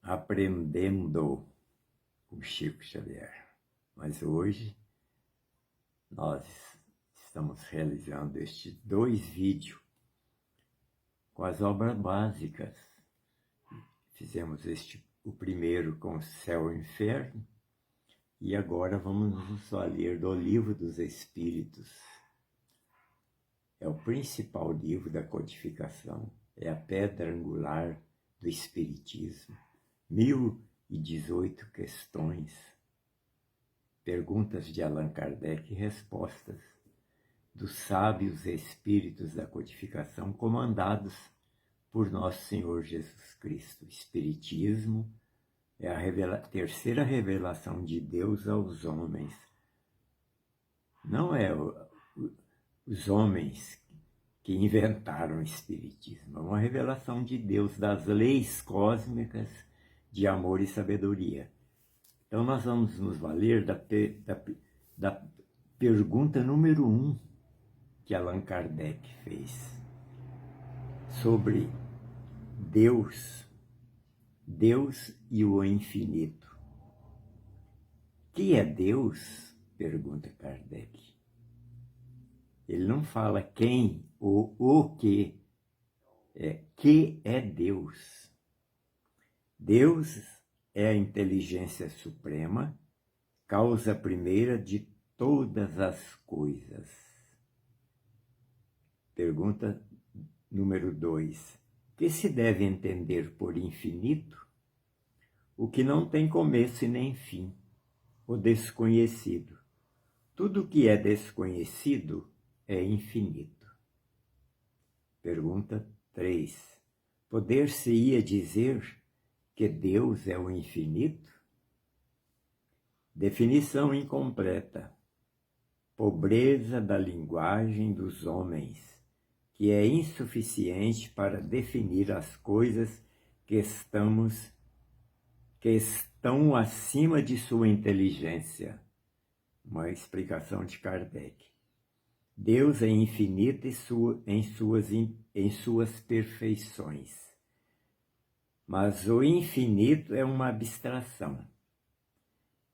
Aprendendo com Chico Xavier. Mas hoje nós estamos realizando estes 2 vídeos com as obras básicas. Fizemos o primeiro com Céu e Inferno e agora vamos nos valer do Livro dos Espíritos. É o principal livro da codificação, é a pedra angular do Espiritismo. 1018 questões, perguntas de Allan Kardec e respostas dos sábios espíritos da codificação comandados por Nosso Senhor Jesus Cristo. O Espiritismo é a terceira revelação de Deus aos homens. Não é os homens que inventaram o Espiritismo, é uma revelação de Deus, das leis cósmicas de amor e sabedoria. Então nós vamos nos valer da pergunta número 1 que Allan Kardec fez sobre Deus e o infinito. Que é Deus? Pergunta Kardec. Ele não fala quem ou o que é Deus. Deus é a inteligência suprema, causa primeira de todas as coisas. Pergunta número 2. Que se deve entender por infinito? O que não tem começo e nem fim, o desconhecido. Tudo que é desconhecido é infinito. Pergunta 3. Poder-se-ia dizer que Deus é o infinito? Definição incompleta. Pobreza da linguagem dos homens, que é insuficiente para definir as coisas que estão acima de sua inteligência. Uma explicação de Kardec. Deus é infinito em suas perfeições. Mas o infinito é uma abstração.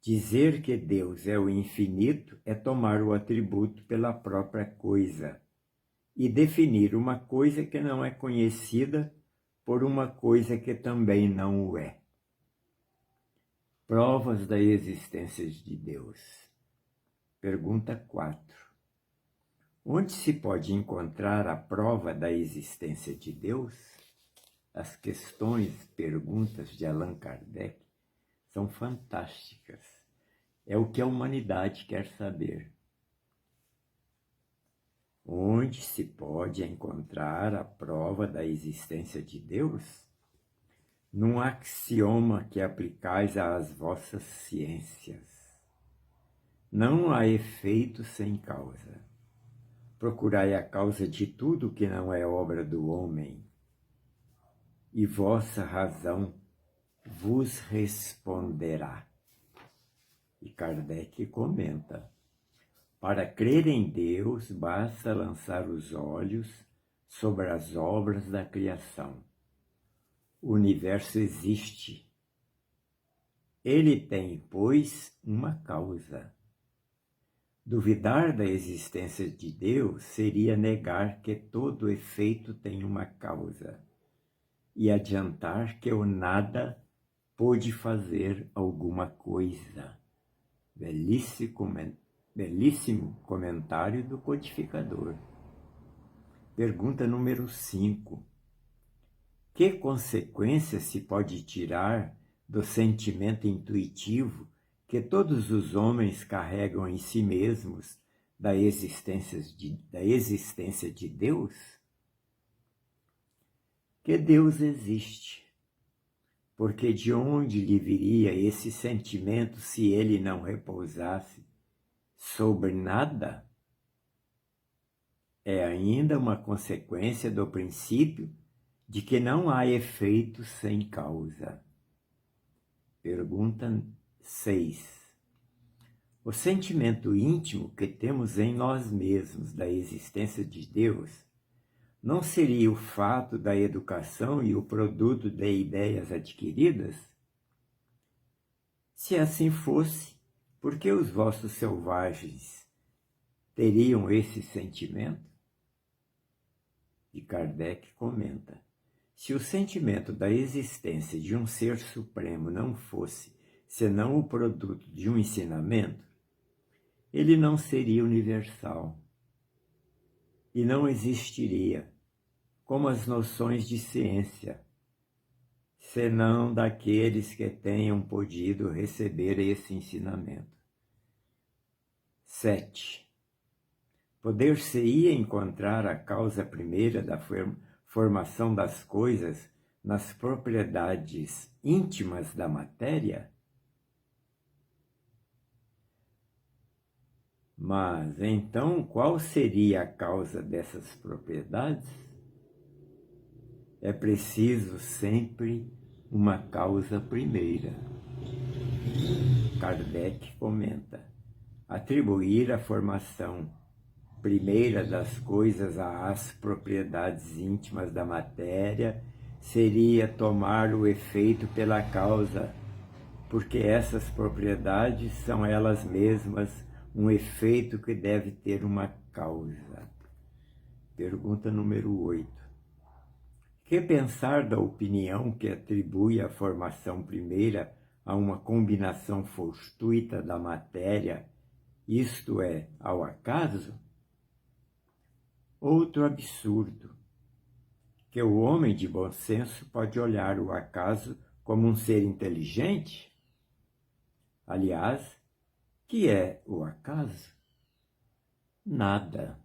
Dizer que Deus é o infinito é tomar o atributo pela própria coisa e definir uma coisa que não é conhecida por uma coisa que também não o é. Provas da existência de Deus. Pergunta 4. Onde se pode encontrar a prova da existência de Deus? As questões, perguntas de Allan Kardec são fantásticas. É o que a humanidade quer saber. Onde se pode encontrar a prova da existência de Deus? Num axioma que aplicais às vossas ciências. Não há efeito sem causa. Procurai a causa de tudo que não é obra do homem, e vossa razão vos responderá. E Kardec comenta: para crer em Deus, basta lançar os olhos sobre as obras da criação. O universo existe. Ele tem, pois, uma causa. Duvidar da existência de Deus seria negar que todo efeito tem uma causa e adiantar que o nada pôde fazer alguma coisa. Belíssimo comentário do codificador. Pergunta número 5. Que consequência se pode tirar do sentimento intuitivo que todos os homens carregam em si mesmos da existência de Deus? que Deus existe, porque de onde lhe viria esse sentimento se ele não repousasse sobre nada? É ainda uma consequência do princípio de que não há efeito sem causa. Pergunta 6. O sentimento íntimo que temos em nós mesmos da existência de Deus não seria o fato da educação e o produto de ideias adquiridas? Se assim fosse, por que os vossos selvagens teriam esse sentimento? E Kardec comenta: se o sentimento da existência de um ser supremo não fosse senão o produto de um ensinamento, ele não seria universal e não existiria, como as noções de ciência, senão daqueles que tenham podido receber esse ensinamento. 7. Poder-se-ia encontrar a causa primeira da formação das coisas nas propriedades íntimas da matéria? Mas, então, qual seria a causa dessas propriedades? É preciso sempre uma causa primeira. Kardec comenta: atribuir a formação primeira das coisas às propriedades íntimas da matéria seria tomar o efeito pela causa, porque essas propriedades são elas mesmas um efeito que deve ter uma causa. Pergunta número 8. Que pensar da opinião que atribui a formação primeira a uma combinação fortuita da matéria, isto é, ao acaso? Outro absurdo, que o homem de bom senso pode olhar o acaso como um ser inteligente? Aliás, que é o acaso? Nada.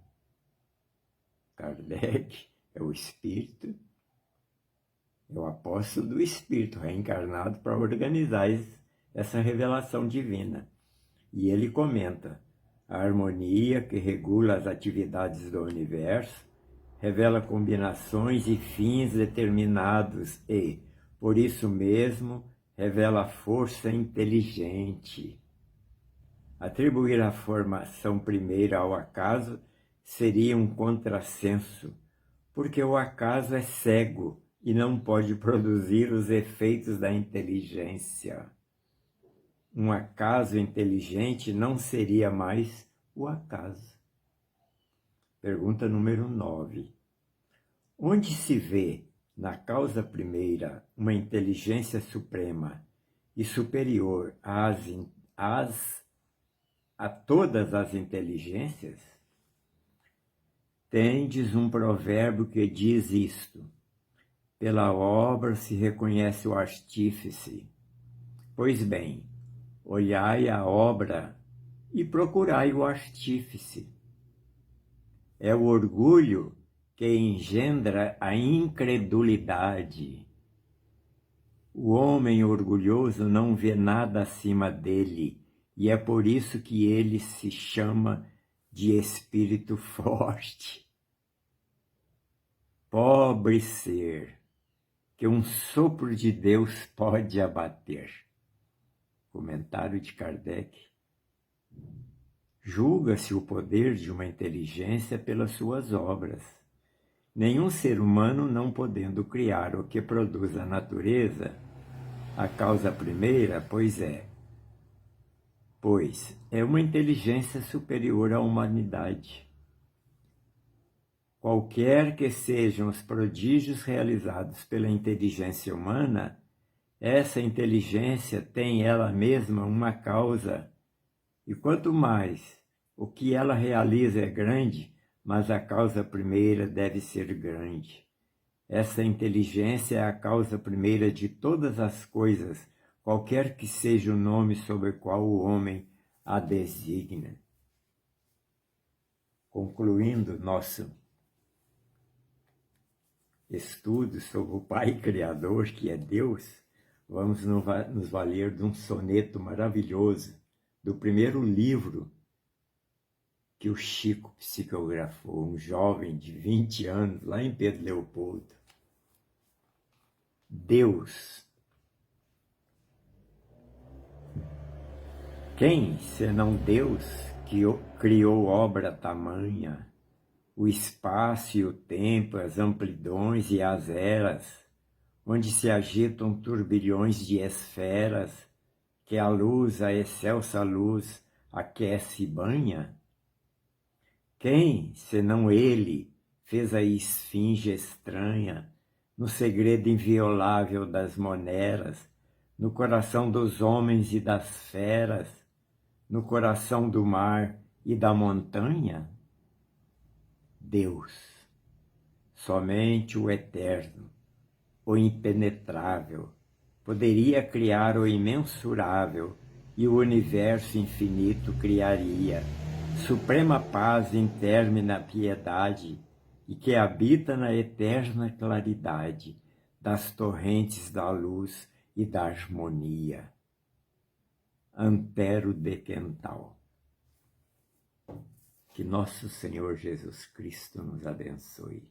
Kardec é o espírito, é o apóstolo do espírito reencarnado para organizar essa revelação divina. E ele comenta: a harmonia que regula as atividades do universo revela combinações e fins determinados e, por isso mesmo, revela força inteligente. Atribuir a formação primeira ao acaso seria um contrassenso, porque o acaso é cego e não pode produzir os efeitos da inteligência. Um acaso inteligente não seria mais o acaso. Pergunta número 9. Onde se vê, na causa primeira, uma inteligência suprema e superior a todas as inteligências? Tendes um provérbio que diz isto: pela obra se reconhece o artífice. Pois bem, olhai a obra e procurai o artífice. É o orgulho que engendra a incredulidade. O homem orgulhoso não vê nada acima dele, e é por isso que ele se chama de espírito forte. Pobre ser, que um sopro de Deus pode abater. Comentário de Kardec. Julga-se o poder de uma inteligência pelas suas obras. Nenhum ser humano não podendo criar o que produz a natureza, a causa primeira, pois é uma inteligência superior à humanidade. Qualquer que sejam os prodígios realizados pela inteligência humana, essa inteligência tem ela mesma uma causa, e quanto mais o que ela realiza é grande, mas a causa primeira deve ser grande. Essa inteligência é a causa primeira de todas as coisas, qualquer que seja o nome sob o qual o homem a designa. Concluindo nosso estudos sobre o Pai Criador, que é Deus, vamos nos valer de um soneto maravilhoso do primeiro livro que o Chico psicografou, um jovem de 20 anos, lá em Pedro Leopoldo. Deus. Quem, senão Deus, que criou obra tamanha, o espaço e o tempo, as amplidões e as eras, onde se agitam turbilhões de esferas, que a luz, a excelsa luz, aquece e banha? Quem, senão ele, fez a esfinge estranha, no segredo inviolável das moneras, no coração dos homens e das feras, no coração do mar e da montanha? Deus, somente o eterno, o impenetrável, poderia criar o imensurável, e o universo infinito criaria, suprema paz interna na piedade, e que habita na eterna claridade das torrentes da luz e da harmonia. Antero de Quental. Que nosso Senhor Jesus Cristo nos abençoe.